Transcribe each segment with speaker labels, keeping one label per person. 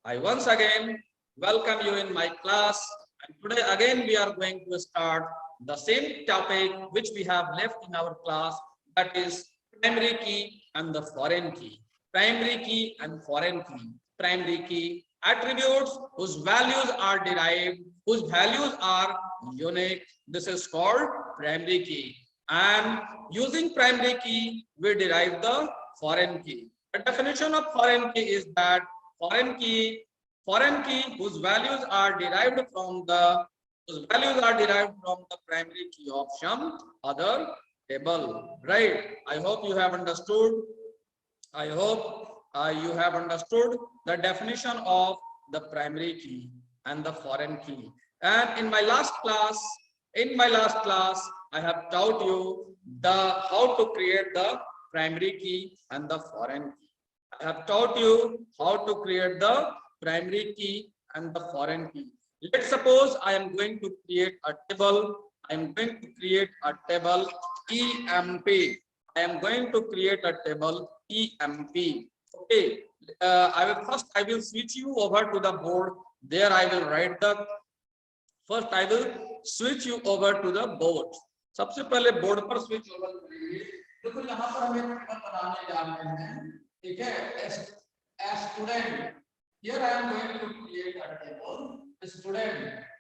Speaker 1: I once again welcome you in my class. And today again we are going to start the same topic which we have left in our class, that is primary key and the foreign key. Primary key and foreign key. Primary key attributes whose values are derived, whose values are unique. This is called primary key. And using primary key, we derive the foreign key. The definition of foreign key is that foreign key whose values are derived from the primary key of some other table. Right? I hope you have understood. I hope you have understood the definition of the primary key and the foreign key. And in my last class, I have taught you how to create the primary key and the foreign key. I have taught you how to create the primary key and the foreign key. Let's suppose I am going to create a table. I am going to create a table EMP. I am going to create a table EMP. Okay. I will switch you over to the board. There I will write the. First I will switch you over to the board. सबसे पहले board पर switch over करेंगे. देखो यहाँ पर हम एक table बनाने जा रहे हैं. ठीक है. Student. Here I am going to create a table. Student.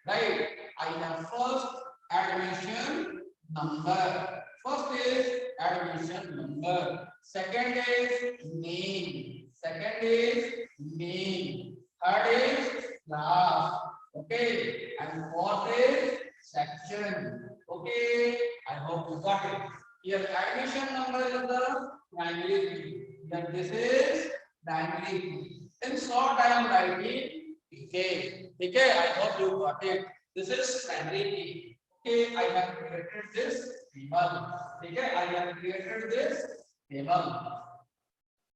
Speaker 1: Right. I have first admission number. First is admission number. Second is name. Second is name. Third is class. Okay. And fourth is section. Okay. I hope you got it. Here admission number is the primary key. Here this is primary key. In short, I am writing PK. Okay. I hope you got it. This is primary key. Okay. I have created this table. Okay. I have created this table.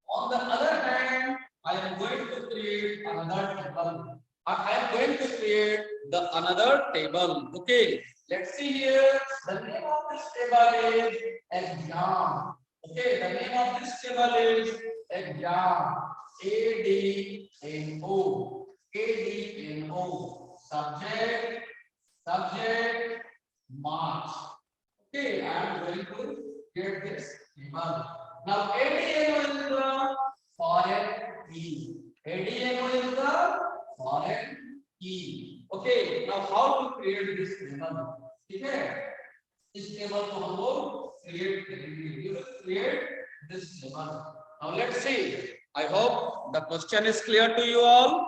Speaker 1: On the other hand, I am going to create another table. I am going to create another table. Okay. Let's see here. The name of this table is exam. Okay. The name of this table is exam. ADNO. ADNO. Subject. Marks. Okay. I am going to create this table. Now ADNO is the foreign key. ADNO is the foreign key. Okay. Now how to create this table? ठीक है. इस table को हम लोग create करेंगे. We will create this table. Now let's see. I hope the question is clear to you all.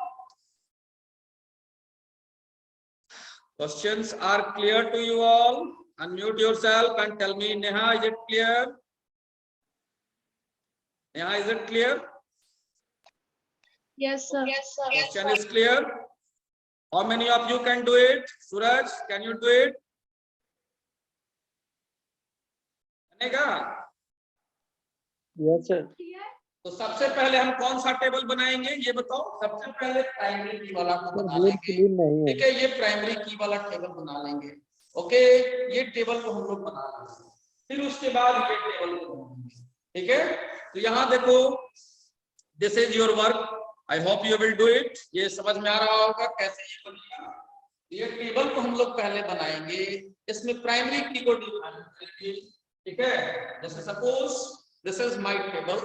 Speaker 1: Questions are clear to you all. Unmute yourself and tell me, Neha, is it clear? Neha, is it clear?
Speaker 2: Yes, sir. Yes, sir.
Speaker 1: Question is clear. How many of you can do it? Suraj, can you do it?
Speaker 3: Yes, sir.
Speaker 1: तो सबसे पहले हम कौन सा table बनाएंगे ये बताओ. सबसे पहले प्राइमरी की वाला को बना लेंगे. ठीक है. ये प्राइमरी की वाला टेबल बना लेंगे. ओके. ये टेबल को हम लोग बना लेंगे. फिर उसके बाद ये टेबल को बनाएंगे. ठीक है. तो यहाँ देखो, this is your work. I hope you will do it. ये समझ में आ रहा होगा कैसे ये बनेगा. ये टेबल को हम लोग पहले बनाएंगे. इसमें प्राइमरी की को डिफाइन करेंगे. ठीक है. जैसे suppose this is my table.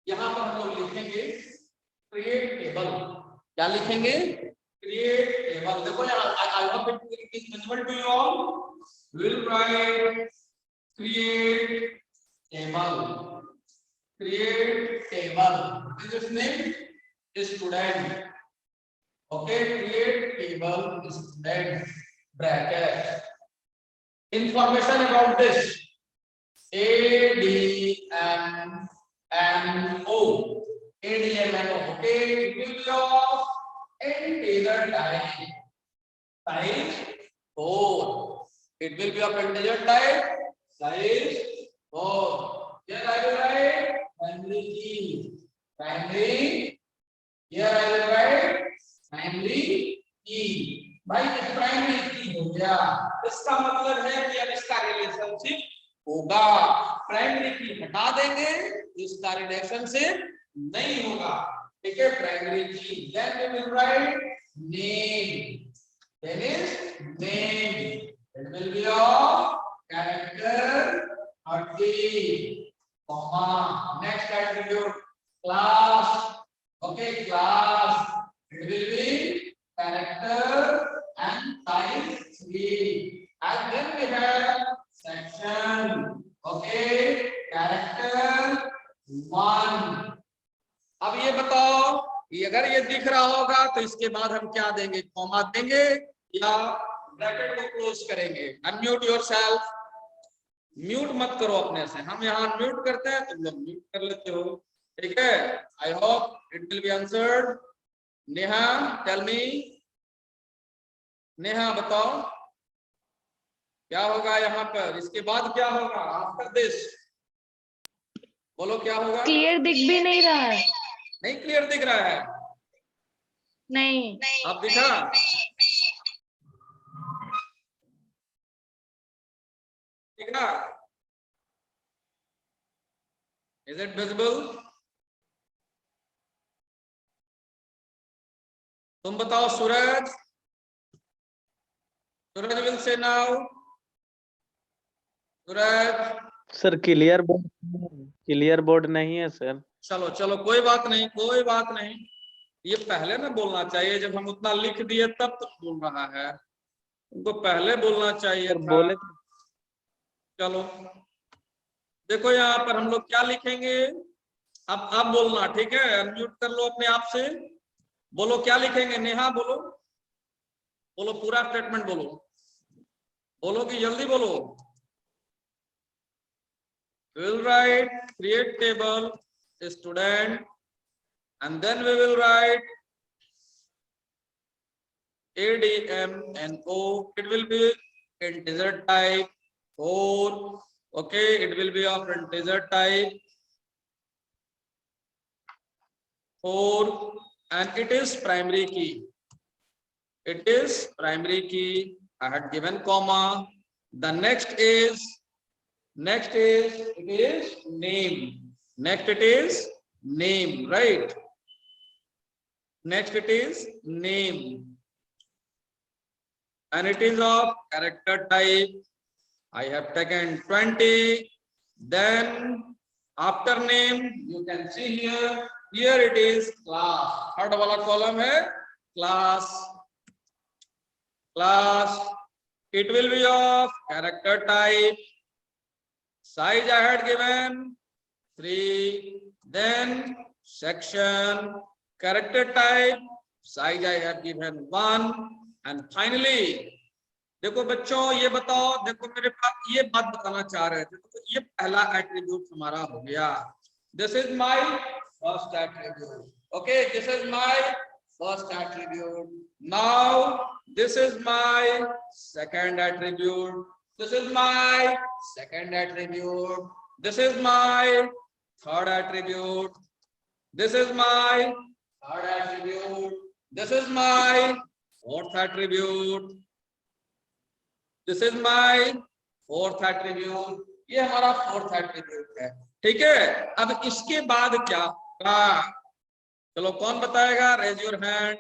Speaker 1: यहाँ पर हम लोग लिखेंगे क्रिएट टेबल. क्या लिखेंगे? Create table. देखो यहाँ I hope it is visible to you all. Will write create table. Create table. What is its name? Student. Okay. Create table student. Bracket. Information about this. ADMNO. ADMNO. Okay. It will be of integer type. Size 4. It will be of integer type. Size 4. Here I will write primary key. Primary. Here I will write primary key. भाई ये primary की हो गया. इसका मतलब है कि अब इसका रिलेशनशिप होगा. प्राइमरी की हटा देंगे, इसका रिलेशनशिप नहीं होगा. ठीक है, प्राइमरी की। Then we will write name, then is name, it will be of character 30, comma, next attribute class, okay, class, it will be character and size 3, and then we have section, okay, character 1. अब ये बताओ, ये अगर ये दिख रहा होगा तो इसके बाद हम क्या देंगे, कॉमा देंगे या ब्रैकेट को क्लोज करेंगे? अनम्यूट योरसेल्फ, म्यूट मत करो अपने से, हम यहाँ अनम्यूट करते हैं, तुम लोग म्यूट कर लेते हो, ठीक है। I hope it will be answered. Neha tell me, Neha बताओ क्या होगा यहाँ पर, इसके बाद क्या होगा आफ्टर दिस, बोलो क्या होगा?
Speaker 2: क्लियर दिख भी नहीं रहा है।
Speaker 1: नहीं क्लियर दिख रहा है?
Speaker 2: नहीं।
Speaker 1: अब दिखा? दिखा? Is it visible? तुम बताओ सूरज, सूरज will say now. Suraj,
Speaker 3: sir clear board नहीं है सर।
Speaker 1: चलो चलो कोई बात नहीं, कोई बात नहीं, ये पहले ना बोलना चाहिए, जब हम उतना लिख दिए तब तो बोल रहा है, उनको पहले बोलना चाहिए था।
Speaker 3: बोले
Speaker 1: चलो देखो यहाँ पर हम लोग क्या लिखेंगे, अब बोलना, ठीक है, अनम्यूट कर लो अपने आप से, बोलो क्या लिखेंगे। नेहा बोलो, बोलो पूरा स्टेटमेंट बोलो, बोलो कि जल्दी बोलो। We'll write create table student, and then we will write ADMNO. It will be integer type 4. Okay, it will be of integer type 4, and it is primary key. It is primary key. I had given comma. The next is it is name. Next it is name, right? Next it is name, and it is of character type. I have taken 20. Then after name you can see here it is class. Third वाला column है class. It will be of character type. Size I had given 3. Then section, character type, size I have given 1, and finally देखो बच्चों ये बताओ, देखो मेरे पास ये बात बताना चाह रहे थे, तो ये पहला एट्रीब्यूट हमारा हो गया। This is my first attribute, okay, this is my first attribute. Now this is my second attribute, this is my second attribute, this is my third attribute, this is my third attribute, this is my fourth attribute, this is my fourth attribute, ये हमारा fourth attribute है, ठीक है। अब इसके बाद क्या होगा, चलो कौन बताएगा, रेज योर हैंड।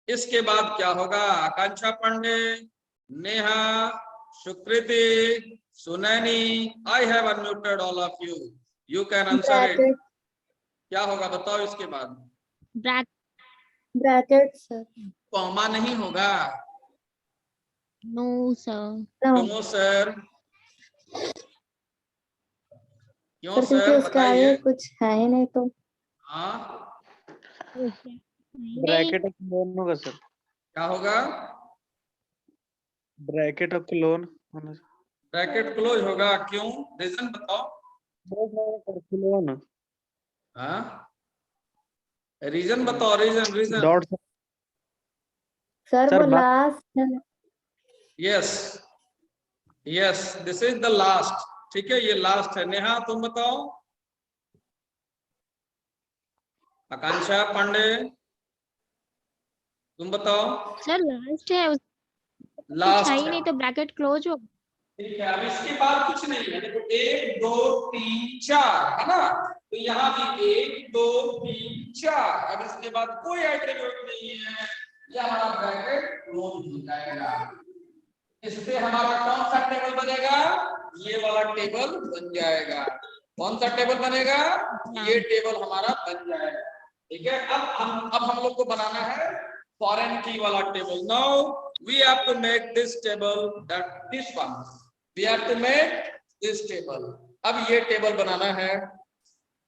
Speaker 1: इसके बाद क्या होगा, आकांक्षा Pandey, Neha, Shukriti, Sunani, I have unmuted all of you. You can answer it. क्या होगा बताओ इसके बाद?
Speaker 2: Bracket sir.
Speaker 1: कॉमा नहीं होगा?
Speaker 2: No sir.
Speaker 1: No sir. क्यों
Speaker 4: क्योंकि
Speaker 1: सर
Speaker 4: उसका आगे
Speaker 1: बताइए?
Speaker 4: कुछ है ही नहीं तो।
Speaker 1: हाँ
Speaker 3: ब्रैकेट ऑफ क्लोन होगा सर।
Speaker 1: क्या होगा?
Speaker 3: ब्रैकेट ऑफ क्लोन होना।
Speaker 1: ब्रैकेट क्लोज होगा, क्यों, रीजन बताओ।
Speaker 3: क्लोन,
Speaker 1: हाँ रीजन बताओ, रीजन।
Speaker 3: डॉट
Speaker 4: सर
Speaker 3: सर,
Speaker 4: वो लास्ट है।
Speaker 1: Yes this is the last, ठीक है, ये लास्ट है। नेहा तुम बताओ। आकांक्षा पांडे तुम बताओ।
Speaker 2: सर लास्ट है,
Speaker 1: लास्ट
Speaker 2: ही नहीं तो ब्रैकेट क्लोज हो।
Speaker 1: ठीक है, अब इसके बाद कुछ नहीं है, देखो 1 2 3 4 है ना, तो यहाँ भी 1 2 3 4। अब इसके बाद कोई एट्रीब्यूट नहीं है, यह हमारा ब्रैकेट क्लोज हो जाएगा। इससे हमारा कौन सा टेबल बनेगा, ये वाला टेबल बन जाएगा। कौन सा टेबल बनेगा, ये टेबल हमारा बन जाएगा। ठीक है, अब हम लोग को बनाना है फॉरेन की वाला table. Now we have to make this table, that this one we have to make this table. अब ये टेबल बनाना है,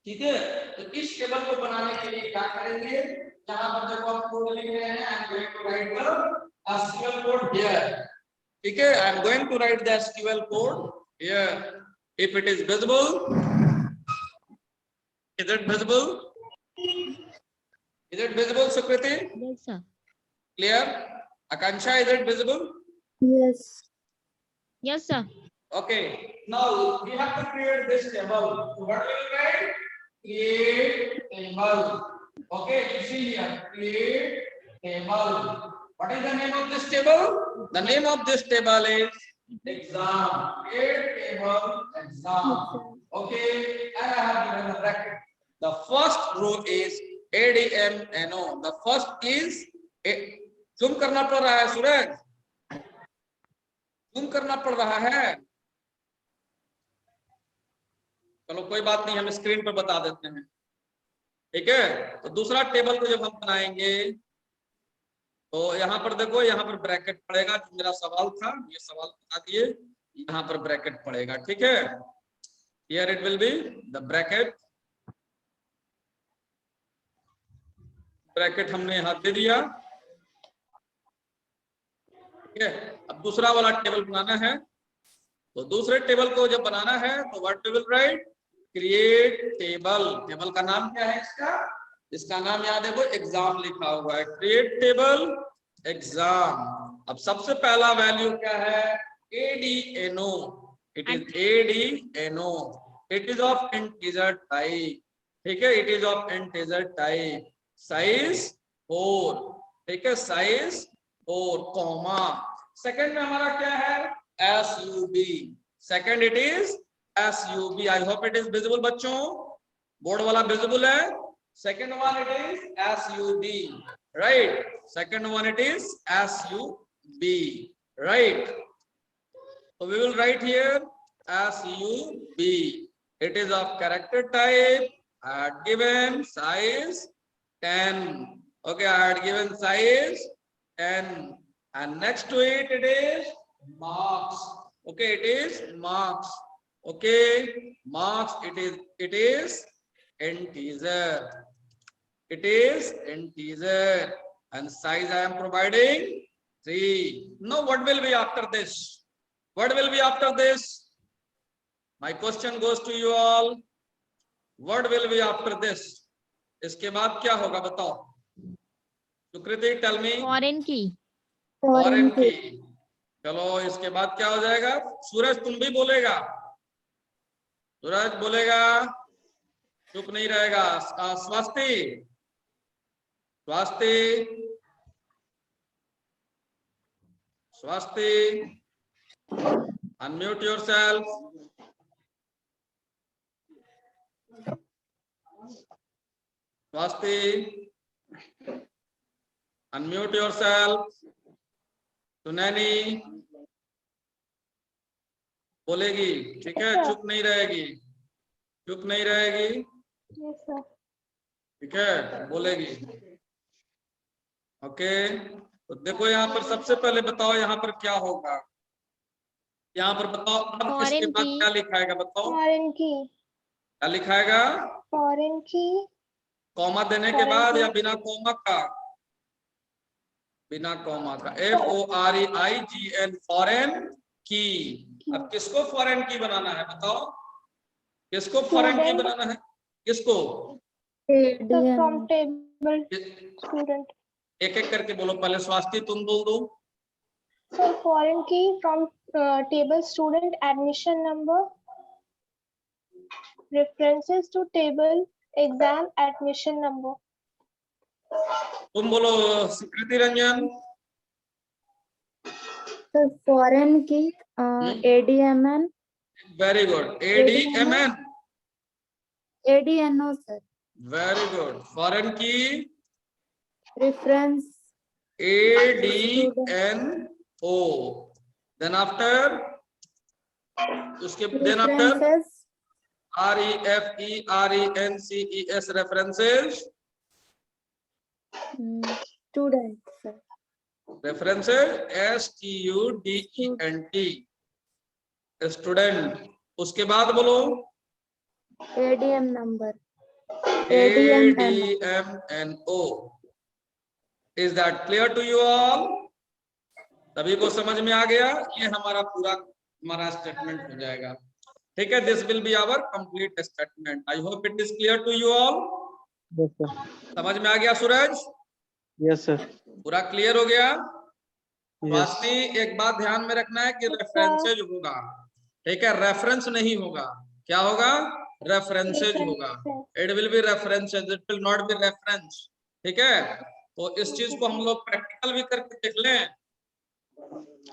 Speaker 1: ठीक है। तो इस टेबल को बनाने के लिए क्या करेंगे, यहाँ पर देखो हम कोड लिख रहे हैं, I am going to write the SQL code here. ठीक है, I am going to write the SQL code here. If it is visible, is it visible? Is it visible, Sukriti?
Speaker 2: Yes, sir.
Speaker 1: Clear? Akansha, is it visible?
Speaker 4: Yes.
Speaker 2: Yes, sir.
Speaker 1: Okay, now we have to create this table. So what will we write? Create table. Okay, you see here, create table. What is the name of this table? The name of this table is exam. Create table exam. Okay, and I have given a bracket. The first row is ADMNO. The first is zoom करना पड़ रहा है सूरज, zoom करना पड़ रहा है। चलो कोई बात नहीं, हम स्क्रीन पर बता देते हैं। ठीक है, तो दूसरा टेबल को जब हम बनाएंगे तो यहाँ पर देखो, यहाँ पर ब्रैकेट पड़ेगा। जो मेरा सवाल था, ये सवाल बता दिए, यहाँ पर ब्रैकेट पड़ेगा। ठीक है, here it will be the bracket। Bracket हमने यहाँ दे दिया। ठीक है, अब दूसरा वाला टेबल बनाना है। तो दूसरे टेबल को जब बनाना है तो what we will write, create table. Table का नाम क्या है इसका, इसका नाम यहाँ देखो एग्जाम लिखा हुआ है, क्रिएट टेबल एग्जाम। अब सबसे पहला वैल्यू क्या है, ADNO। It is ADNO, it is of integer type. ठीक है, it is of integer type, size 4। ठीक है, साइज 4, कॉमा। सेकंड में हमारा क्या है, SUB। Second it is SUB। I hope it is visible बच्चों, बोर्ड वाला विजिबल है। Second one it is SUB, right. Second one it is SUB, right. So we will write here SUB. It is of character type. I had given size 10. Okay, I had given size 10. And next to it, it is marks. Okay, it is marks. Okay, marks. It is integer. It is integer. And size I am providing 3. Now, what will be after this? What will be after this? My question goes to you all. What will be after this? इसके बाद क्या होगा बताओ, Sukriti tell me.
Speaker 2: Foreign key.
Speaker 1: Foreign key. चलो इसके बाद क्या हो जाएगा, सूरज तुम भी बोलेगा, सूरज बोलेगा, चुप नहीं रहेगा। स्वास्थी, स्वास्थी, स्वास्थी, unmute yourself। स्वास्थी, unmute yourself। सुनैनी बोलेगी, ठीक है, चुप नहीं रहेगी, चुप नहीं रहेगी।
Speaker 4: Yes, sir.
Speaker 1: ठीक है, बोलेगी। ओके, तो देखो यहाँ पर सबसे पहले बताओ यहाँ पर क्या होगा, यहाँ पर बताओ। अब इसके
Speaker 2: Foreign
Speaker 1: बाद
Speaker 2: key.
Speaker 1: क्या लिखाएगा बताओ,
Speaker 4: Foreign key.
Speaker 1: क्या लिखाएगा,
Speaker 4: Foreign key.
Speaker 1: कॉमा देने के
Speaker 4: Foreign
Speaker 1: बाद
Speaker 4: key.
Speaker 1: या बिना कॉमा का, बिना कॉमा का, FOREIGN, फॉरेन की। अब किसको फॉरेन की बनाना है बताओ, किसको फॉरेन की बनाना है, किसको,
Speaker 4: So from table student.
Speaker 1: एक एक करके बोलो, पहले स्वास्थ्य तुम बोल दो।
Speaker 4: So foreign key from table student admission number, references to table exam admission number.
Speaker 1: तुम बोलो Sukriti Ranjan,
Speaker 5: sir foreign key ADMN
Speaker 1: very good, ADMN,
Speaker 5: ADNO sir
Speaker 1: very good. Foreign key
Speaker 5: reference
Speaker 1: ADNO, then after, उसके then after
Speaker 5: references
Speaker 1: REFERENCES, references,
Speaker 5: student sir
Speaker 1: references STUDENT, student. उसके बाद बोलो
Speaker 5: ADM number
Speaker 1: ADMNO। Is that clear to you all? सभी को समझ में आ गया? ये हमारा पूरा हमारा स्टेटमेंट हो जाएगा। ठीक है, this will be our complete statement. I hope it is clear to you all.
Speaker 3: Yes sir.
Speaker 1: समझ में आ गया सूरज?
Speaker 3: Yes sir.
Speaker 1: पूरा क्लियर हो गया?
Speaker 3: यस
Speaker 1: वास्ती एक बात ध्यान में रखना है कि रेफरेंसेज होगा, ठीक है, रेफरेंस नहीं होगा। क्या होगा? रेफरेंसेज होगा। It will B references, it will not be reference. ठीक है, तो इस चीज को हम लोग प्रैक्टिकल भी करके देख लें।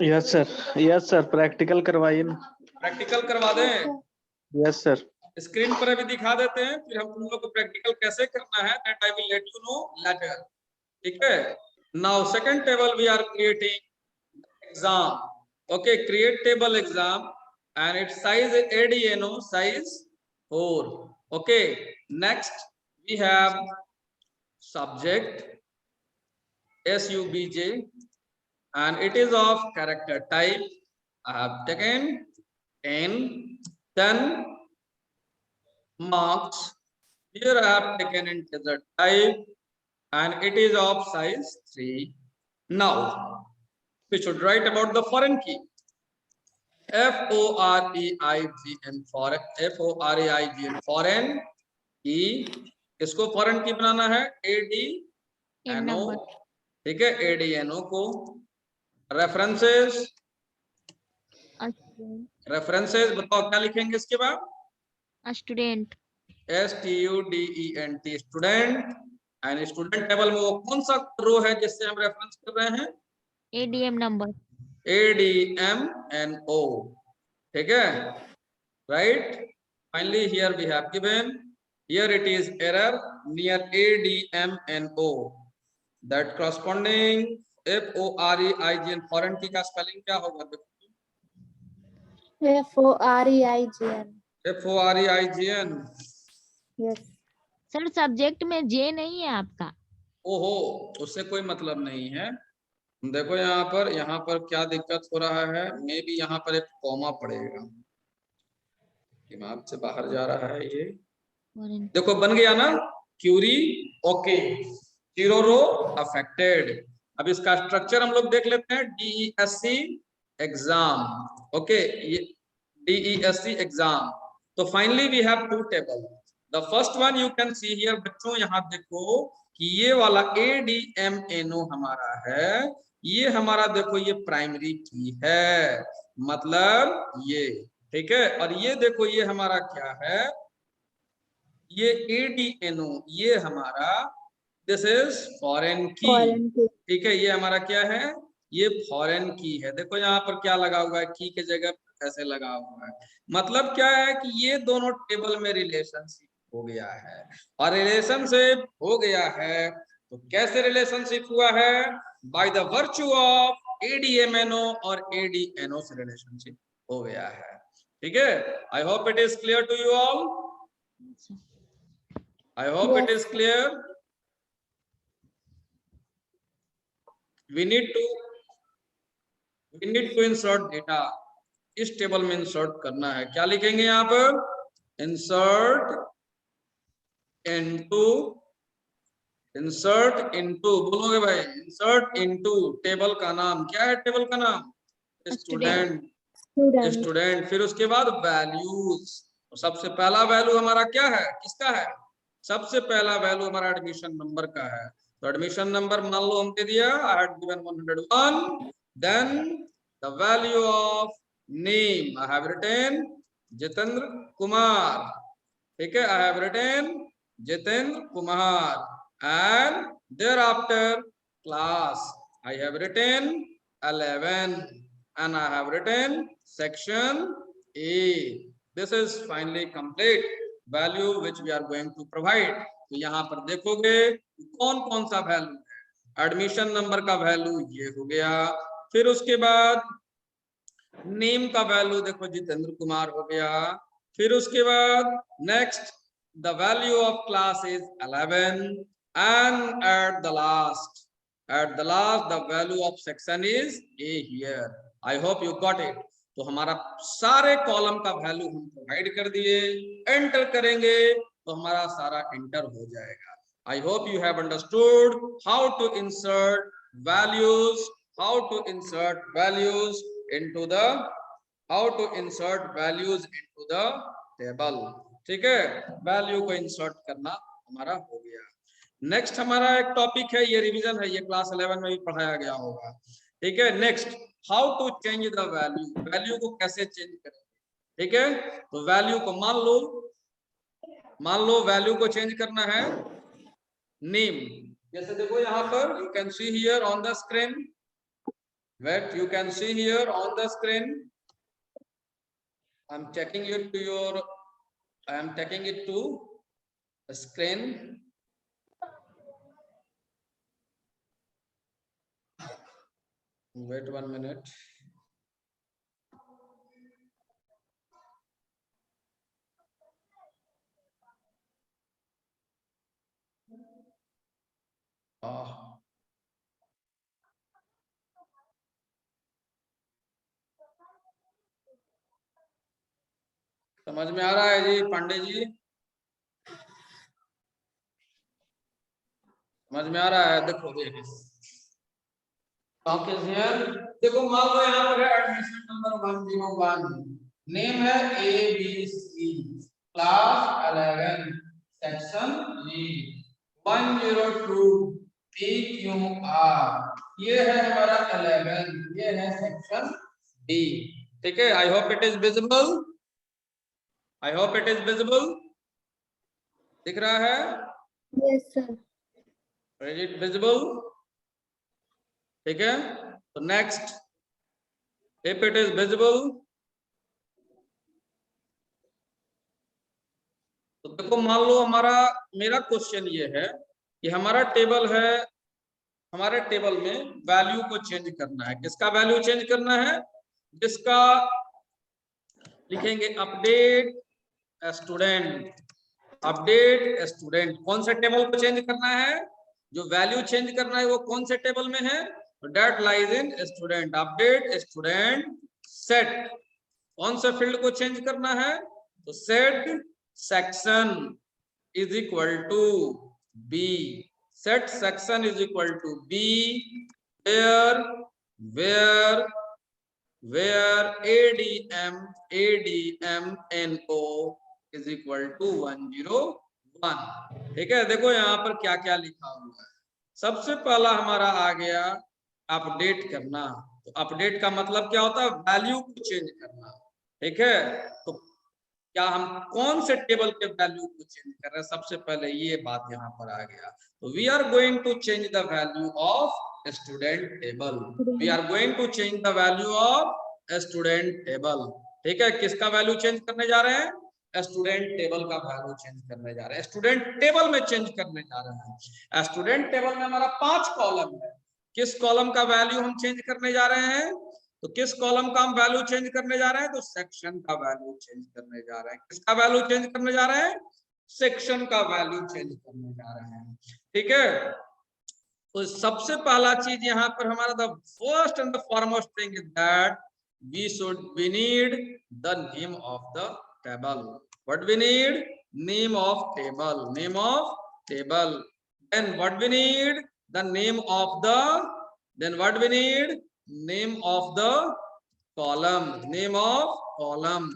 Speaker 3: Yes sir. Yes sir, practical करवाइए ना।
Speaker 1: प्रैक्टिकल करवा दें?
Speaker 3: Yes sir.
Speaker 1: स्क्रीन पर अभी दिखा देते हैं, फिर हम तुम लोग को प्रैक्टिकल कैसे करना है that I will let you know later. ठीक है, now second table we are creating exam. Okay, create table exam and its size is ADNO size 4. Okay, next we have subject SUBJ and it is of character type. I have taken 10, 10 marks. Here I have taken integer type and it is of size 3. Now we should write about the foreign key. FOREIGN foreign, FOREIGN foreign की, इसको foreign की बनाना है ADNO। ठीक है, ADNO को references, references बताओ क्या लिखेंगे इसके बाद?
Speaker 2: Student,
Speaker 1: STUDENT, student. And student table में वो कौन सा रो है जिससे हम रेफरेंस कर रहे हैं?
Speaker 2: ADM number,
Speaker 1: ADMNO। ठीक है, right? Finally here we have given, here it is error near ADMNO, that corresponding FOREIGN foreign की का स्पेलिंग क्या होगा?
Speaker 5: FOREIGN।
Speaker 1: FOREIGN।
Speaker 5: Yes
Speaker 2: sir subject में जे नहीं है आपका?
Speaker 1: ओहो, उससे कोई मतलब नहीं है। देखो यहाँ पर क्या दिक्कत हो रहा है, मे बी यहाँ पर एक कॉमा पड़ेगा, दिमाग से बाहर जा रहा है ये। देखो बन गया ना, क्यूरी ओके, 0 रो अफेक्टेड। अब इसका स्ट्रक्चर हम लोग देख लेते हैं। DESC एग्जाम, ओके, ये DESC एग्जाम। तो finally we have 2 table. The first one you can see here, बच्चों यहाँ देखो कि ये वाला ADMNO हमारा है, ये हमारा देखो ये प्राइमरी की है, मतलब ये, ठीक है। और ये देखो ये हमारा क्या है, ये ADNO, ये हमारा दिस इज फॉरेन की। ठीक है, ये हमारा क्या है, ये फॉरेन की है। देखो यहाँ पर क्या लगा हुआ है, की के जगह पर ऐसे लगा हुआ है। मतलब क्या है कि ये दोनों टेबल में रिलेशनशिप हो गया है, और रिलेशनशिप हो गया है तो कैसे रिलेशनशिप हुआ है? By the virtue of ADMNO और ADNO से रिलेशनशिप हो गया है। ठीक है, I hope it is clear to you all. I hope it is clear. We need to insert data. इस टेबल में इंसर्ट करना है। क्या लिखेंगे यहाँ पर? इंसर्ट इनटू बोलोगे भाई? इंसर्ट इनटू, टेबल का नाम क्या है? टेबल का नाम स्टूडेंट। फिर उसके बाद वैल्यूज। सबसे पहला वैल्यू हमारा क्या है, किसका है? सबसे पहला वैल्यू हमारा एडमिशन नंबर का है। तो एडमिशन नंबर मान लो हमने दिया, I had given 101, then the value of name I have written Jitendra Kumar। ठीक है, I have written Jitendra Kumar, and thereafter class I have written 11, and I have written section A. This is finally complete value which we are going to provide. तो यहाँ पर देखोगे कौन कौन सा value है। एडमिशन नंबर का value ये हो गया, फिर उसके बाद नेम का वैल्यू देखो जितेंद्र कुमार हो गया, फिर उसके बाद next the value of class is 11 and at the last the value of section is A here. I hope you got it. तो हमारा सारे कॉलम का वैल्यू हम प्रोवाइड कर दिए, एंटर करेंगे तो हमारा सारा एंटर हो जाएगा। I hope you have understood how to insert values, how to insert values into the table. ठीक है, वैल्यू को इंसर्ट करना हमारा हो गया। नेक्स्ट हमारा एक टॉपिक है, ये रिवीजन है, ये क्लास 11 में भी पढ़ाया गया होगा। ठीक है, next how to change the value, value को कैसे चेंज करें। ठीक है, तो वैल्यू को मान लो वैल्यू को चेंज करना है नेम। जैसे देखो यहाँ पर you can see here on the screen, wait, you can see here on the screen, I am taking it to the screen. Wait 1 minute. समझ में आ रहा है जी पांडे जी? समझ में आ रहा है? देखो देखो मान लो यहाँ पर है एडमिशन नंबर 101, नेम है ABC, class 11, section E, 102 PQR, ये है हमारा 11, ये है सेक्शन B। ठीक है, I hope it is visible, I hope it is visible. दिख रहा है?
Speaker 5: Yes, sir.
Speaker 1: Is it visible? ठीक है, तो next, if it is visible, तो देखो मान लो मेरा क्वेश्चन ये है कि हमारा टेबल है, हमारे टेबल में वैल्यू को चेंज करना है। किसका वैल्यू चेंज करना है? जिसका लिखेंगे अपडेट स्टूडेंट। कौन से टेबल को चेंज करना है? जो वैल्यू चेंज करना है वो कौन से टेबल में है? That lies in student, update student set. कौन से फील्ड को चेंज करना है? तो set section is equal to B, set section is equal to B where ADMNO is equal to 101। ठीक है, देखो यहाँ पर क्या क्या लिखा हुआ है। सबसे पहला हमारा आ गया अपडेट करना। तो अपडेट का मतलब क्या होता है? वैल्यू को चेंज करना। ठीक है, तो क्या हम कौन से टेबल के वैल्यू को चेंज कर रहे हैं? सबसे पहले ये बात यहाँ पर आ गया। तो we are going to change the value of student table, we are going to change the value of student table. ठीक है, किसका वैल्यू चेंज करने जा रहे हैं? स्टूडेंट टेबल का वैल्यू चेंज करने जा रहे हैं, स्टूडेंट टेबल में चेंज करने जा रहे हैं। स्टूडेंट टेबल में हमारा 5 कॉलम है। किस कॉलम का वैल्यू हम चेंज करने जा रहे हैं? तो किस कॉलम का हम वैल्यू चेंज करने जा रहे हैं? तो सेक्शन का वैल्यू चेंज करने जा रहे हैं। किसका वैल्यू चेंज करने जा रहे हैं? सेक्शन का वैल्यू चेंज करने जा रहे हैं। ठीक है, तो सबसे पहला चीज यहाँ पर हमारा the first and the foremost thing is that we need the name of the table. What we need? Name of table, name of table. Then what we need? The name of the, then what we need? Name of the column, name of column.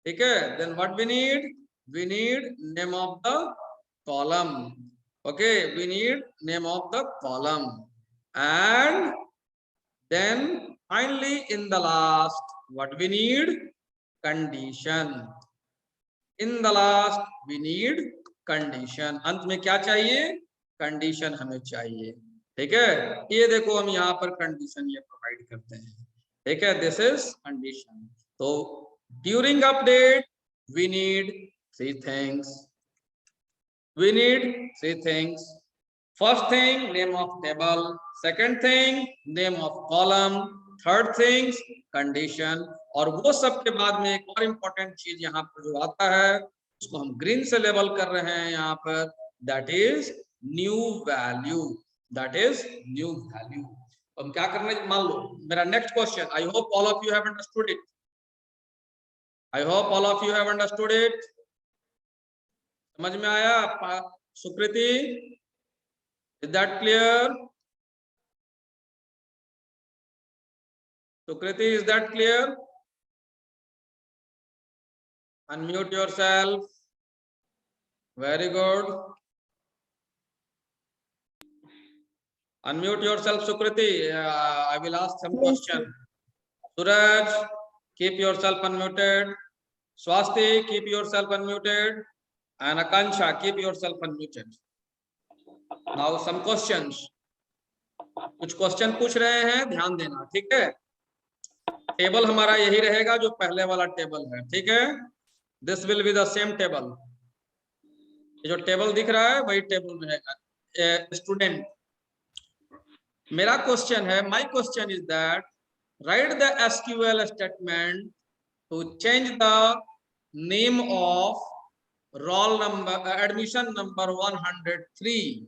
Speaker 1: ठीक है, then what we need? We need name of the column. Okay, we need name of the column. And then finally in the last, what we need? Condition. In the last we need condition. अंत में क्या चाहिए? Condition हमें चाहिए। ठीक है, ये देखो हम यहाँ पर कंडीशन ये प्रोवाइड करते हैं। ठीक है, दिस इज कंडीशन। तो during update we need three things, we need three things. First thing, name of table. Second thing, name of column. Third thing, condition. और वो सब के बाद में एक और इम्पोर्टेंट चीज यहाँ पर जो आता है उसको हम ग्रीन से लेबल कर रहे हैं यहाँ पर, that is new value, that is new value. हम क्या करने, मान लो मेरा next question, I hope all of you have understood it, I hope all of you have understood it. समझ में आया Sukriti? Is that clear? Sukriti, is that clear? Unmute yourself. Very good, unmute yourself Sukriti. I will ask some question. Suraj, keep yourself unmuted. Swati, keep yourself unmuted. And Akansha, keep yourself unmuted. Now some questions. कुछ question पूछ रहे हैं, ध्यान देना, ठीक है? Table हमारा यही रहेगा जो पहले वाला टेबल है, ठीक है? This will be the same table. ये जो टेबल दिख रहा है वही टेबल रहेगा। स्टूडेंट, मेरा क्वेश्चन है, my question is that write the SQL statement to change the name of roll number, admission number 103,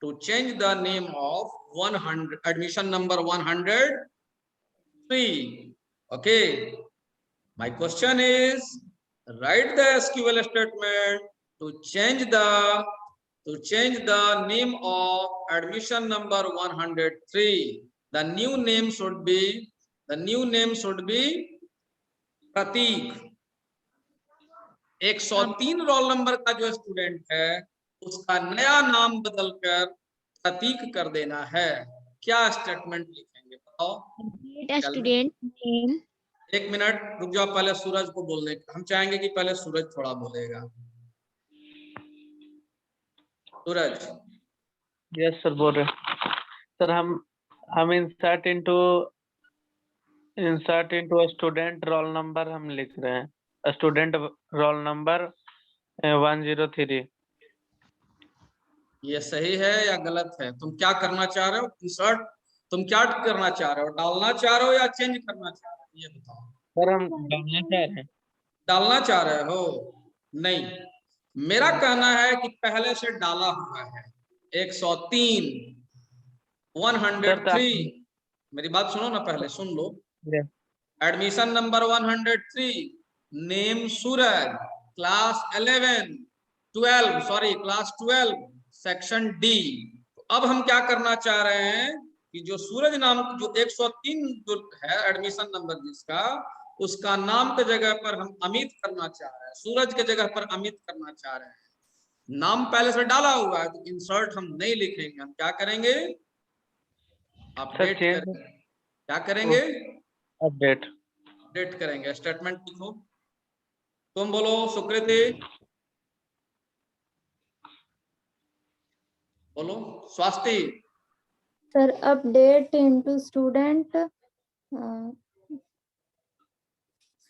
Speaker 1: to change the name of 100, admission number 103. Okay, my question is, write the SQL statement to change the name of admission number 103. The new name should be Prateek. 103 roll number का जो student है उसका नया नाम बदलकर प्रतीक कर देना है। क्या स्टेटमेंट लिखेंगे बताओ?
Speaker 2: Student name.
Speaker 1: एक मिनट रुक जाओ, पहले सूरज को बोलने, हम चाहेंगे कि पहले सूरज थोड़ा बोलेगा। सूरज।
Speaker 3: यस सर, बोल रहे सर। हम insert into student roll number हम लिख रहे हैं, स्टूडेंट रोल नंबर 103।
Speaker 1: ये सही है या गलत है? तुम क्या करना चाह रहे हो? इंसर्ट, तुम क्या करना चाह रहे हो? डालना चाह रहे हो या चेंज करना चाह रहे हो? ये बताओ।
Speaker 3: सर हम डालना चाह रहे हैं। डालना
Speaker 1: चाह रहे हो? नहीं, मेरा कहना है कि पहले से डाला हुआ है 103 103। मेरी बात सुनो ना, पहले सुन लो। एडमिशन नंबर 103, नेम सूरज, क्लास 12 सेक्शन डी। अब हम क्या करना चाह रहे हैं कि जो सूरज नाम, जो 103 जो है एडमिशन नंबर जिसका, उसका नाम के जगह पर हम अमित करना चाह रहे हैं, सूरज के जगह पर अमित करना चाह रहे हैं। नाम पहले से डाला हुआ है तो इंसर्ट हम नहीं लिखेंगे, हम क्या करेंगे? अपडेट करेंगे। क्या करेंगे? अपडेट करेंगे। स्टेटमेंट लिखो, तुम बोलो सुकृति, बोलो Swati.
Speaker 5: Sir update into student,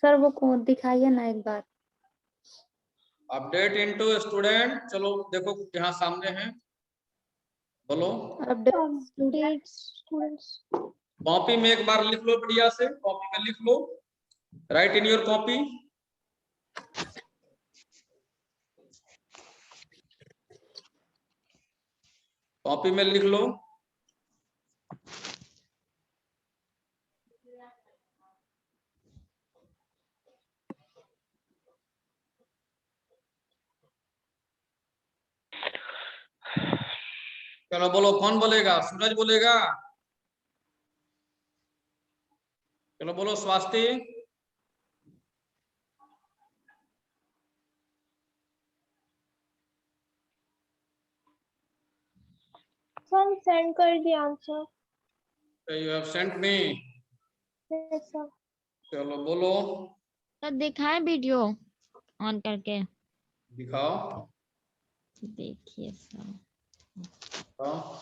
Speaker 5: sir वो कौन दिखाइए ना एक बार।
Speaker 1: अपडेट इनटू स्टूडेंट, चलो देखो यहाँ सामने है, बोलो।
Speaker 4: Update students.
Speaker 1: कॉपी में एक बार लिख लो, बढ़िया से कॉपी में लिख लो, write in your copy. Copy में लिख लो। चलो बोलो, कौन बोलेगा? सूरज बोलेगा? चलो बोलो स्वाति।
Speaker 4: सर सेंड कर दिया answer.
Speaker 1: You have sent me?
Speaker 4: Yes sir.
Speaker 1: चलो बोलो।
Speaker 2: सर दिखाएं वीडियो ऑन करके?
Speaker 1: दिखाओ।
Speaker 2: देखिए सर।
Speaker 1: हाँ।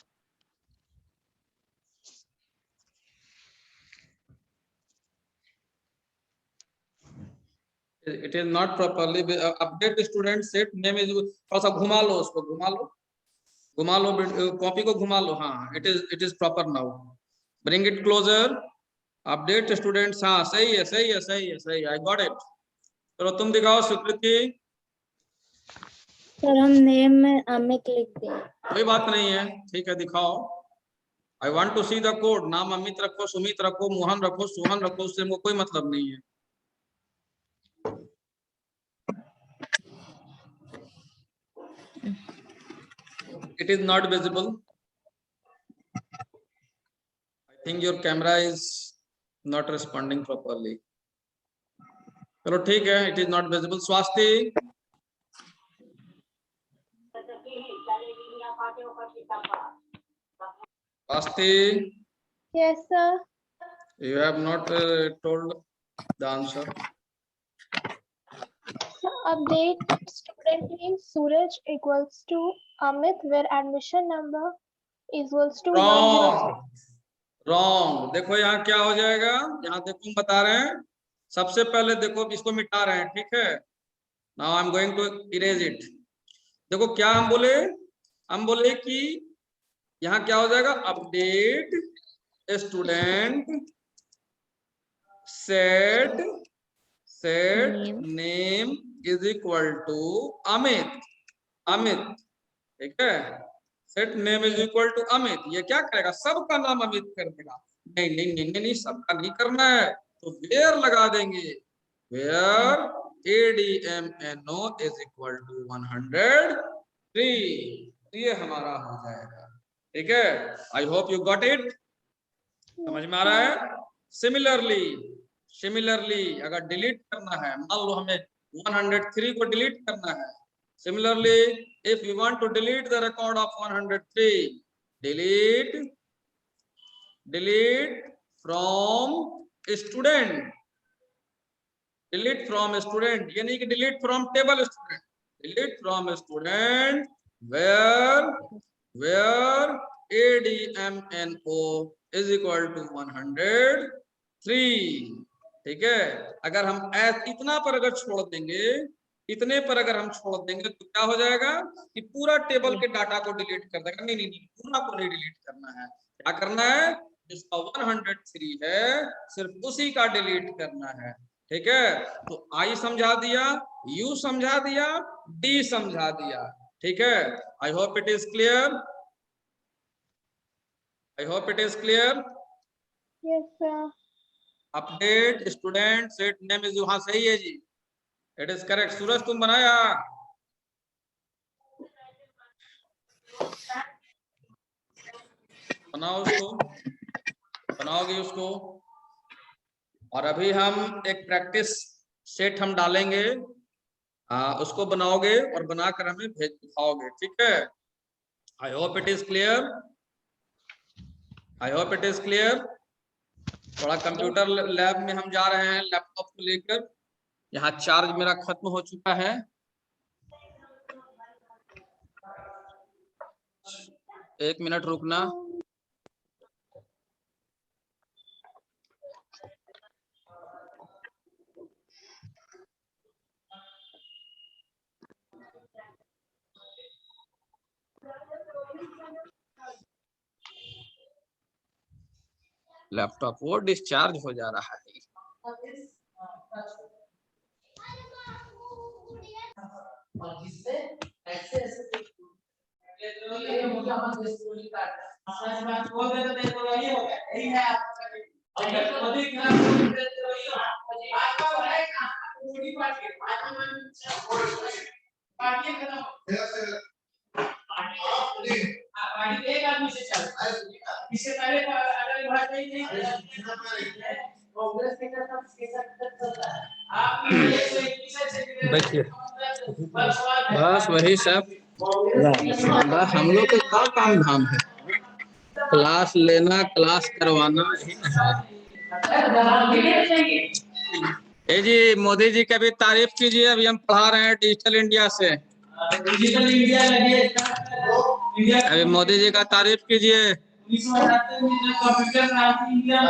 Speaker 1: It is not properly update student set name is, थोड़ा सा घुमा लो उसको, घुमा लो कॉपी को घुमा लो। हाँ, it is proper now. Bring it closer. Update students, हाँ सही है, I got it. चलो तुम दिखाओ स्वीकृति।
Speaker 5: सर हम नेम में अमित लिख दिए।
Speaker 1: कोई बात नहीं है, ठीक है, दिखाओ। I want to see the code. नाम अमित रखो, सुमित रखो, मोहन रखो, सोहन रखो, उससे हमको कोई मतलब नहीं है। It is not visible. I think your camera is not responding properly. चलो ठीक है, it is not visible. स्वास्थ्य, स्वास्थ्य,
Speaker 4: Yes, sir.
Speaker 1: you have not told the answer.
Speaker 4: So update student name Suraj equals to Amit, where admission number equals to 103.
Speaker 1: Wrong. देखो यहाँ क्या हो जाएगा, यहाँ देखो हम बता रहे हैं। सबसे पहले देखो इसको मिटा रहे हैं, ठीक है। Now I am going to erase it. देखो क्या हम बोले कि यहाँ क्या हो जाएगा, update student set name is equal to Amit, ठीक है। Set name is equal to Amit. ये क्या करेगा, सबका नाम अमित कर देगा। नहीं, सबका नहीं करना है, तो वेयर लगा देंगे। Where ADMNO is equal to 103। ये हमारा हो जाएगा, ठीक है। I hope you got it. समझ में आ रहा है। सिमिलरली अगर डिलीट करना है, मान लो हमें 103 को डिलीट करना है। Similarly, if you want to delete the record of 103, delete from student. Delete from student, यानी कि delete from table student. Delete from student where ADMNO is equal to 103, ठीक है। अगर हम इतना पर अगर छोड़ देंगे, इतने पर अगर हम छोड़ देंगे तो क्या हो जाएगा कि पूरा टेबल के डाटा को डिलीट कर देगा। नहीं, पूरा को नहीं डिलीट करना है। क्या करना है, जिसका 103 है सिर्फ उसी का डिलीट करना है, ठीक है। तो आई समझा दिया, यू समझा दिया, डी समझा दिया, ठीक है। I hope it is clear.
Speaker 4: Yes, sir.
Speaker 1: Update student set name is, हाँ सही है जी, इट इज करेक्ट। सूरज तुम बनाया, बनाओ उसको, बनाओगे उसको। और अभी हम एक प्रैक्टिस सेट हम डालेंगे, उसको बनाओगे और बनाकर हमें भेज दिखाओगे, ठीक है। I hope it is clear. थोड़ा कंप्यूटर लैब में हम जा रहे हैं लैपटॉप को लेकर। यहाँ चार्ज मेरा खत्म हो चुका है। एक मिनट रुकना। लैपटॉप वो डिस्चार्ज हो जा रहा है। बैठिए, बस वही सब। हम लोग का क्या काम धाम है, क्लास लेना, क्लास करवाना, यही है। जी मोदी जी का भी तारीफ कीजिए। अभी हम पढ़ा रहे हैं डिजिटल इंडिया से। अभी मोदी जी का तारीफ कीजिए।